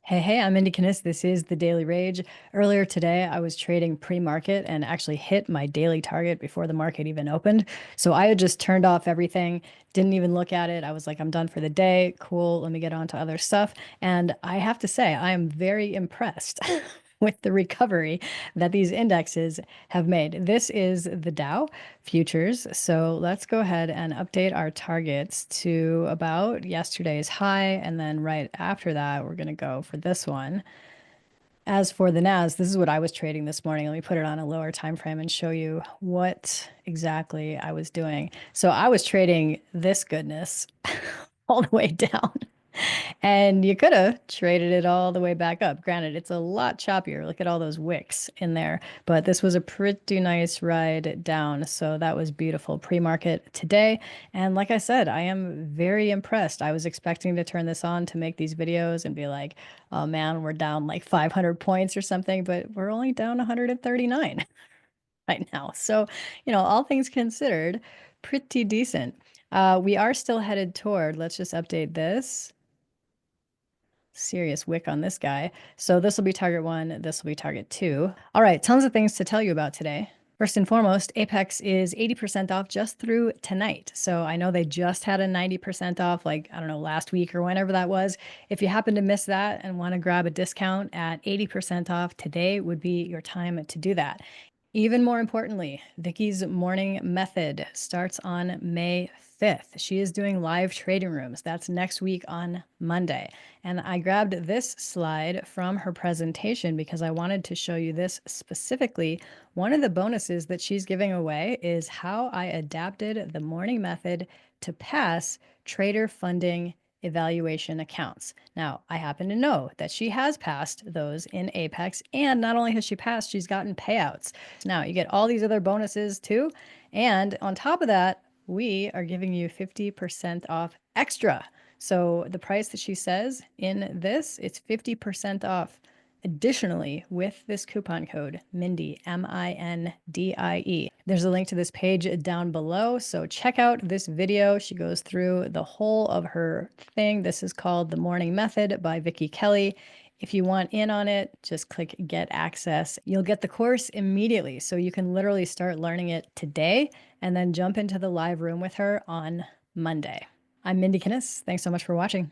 Hey, I'm Mindy Kinnis. This is the Daily Rage. Earlier today, I was trading pre-market and actually hit my daily target before the market even opened. So I had just turned off everything, didn't even look at it. I was like, I'm done for the day. Cool, let me get on to other stuff. And I have to say, I am very impressed with the recovery that these indexes have made. This is the Dow futures. So let's go ahead and update our targets to about yesterday's high. And then right after that, we're going to go for this one. As for the NAS, this is what I was trading this morning. Let me put it on a lower time frame and show you what exactly I was doing. So I was trading this goodness all the way down. And you could have traded it all the way back up. Granted, it's a lot choppier. Look at all those wicks in there. But this was a pretty nice ride down. So that was beautiful pre-market today. And like I said, I am very impressed. I was expecting to turn this on to make these videos and be like, oh man, we're down like 500 points or something, but we're only down 139 right now. So, all things considered, pretty decent. We are still headed toward, let's just update this. Serious wick on this guy. So this will be target one, this will be target two. All right, tons of things to tell you about today. First and foremost, Apex is 80% off just through tonight. So I know they just had a 90% off, like, I don't know, last week or whenever that was. If you happen to miss that and want to grab a discount at 80% off, today would be your time to do that. Even more importantly, Vicky's morning method starts on May 5th. She is doing live trading rooms. That's next week on Monday. And I grabbed this slide from her presentation because I wanted to show you this specifically. One of the bonuses that she's giving away is how I adapted the morning method to pass trader funding evaluation accounts. Now, I happen to know that she has passed those in Apex, and not only has she passed, she's gotten payouts. Now, you get all these other bonuses too, and on top of that, we are giving you 50% off extra. So the price that she says in this, it's 50% off additionally with this coupon code Mindy, MINDIE. There's a link to this page down below, so check out this video. She goes through the whole of her thing. This is called The Morning Method by Vicky Kelly. If you want in on it, just click Get Access. You'll get the course immediately, so you can literally start learning it today and then jump into the live room with her on Monday. I'm Mindy Kinnis. Thanks so much for watching.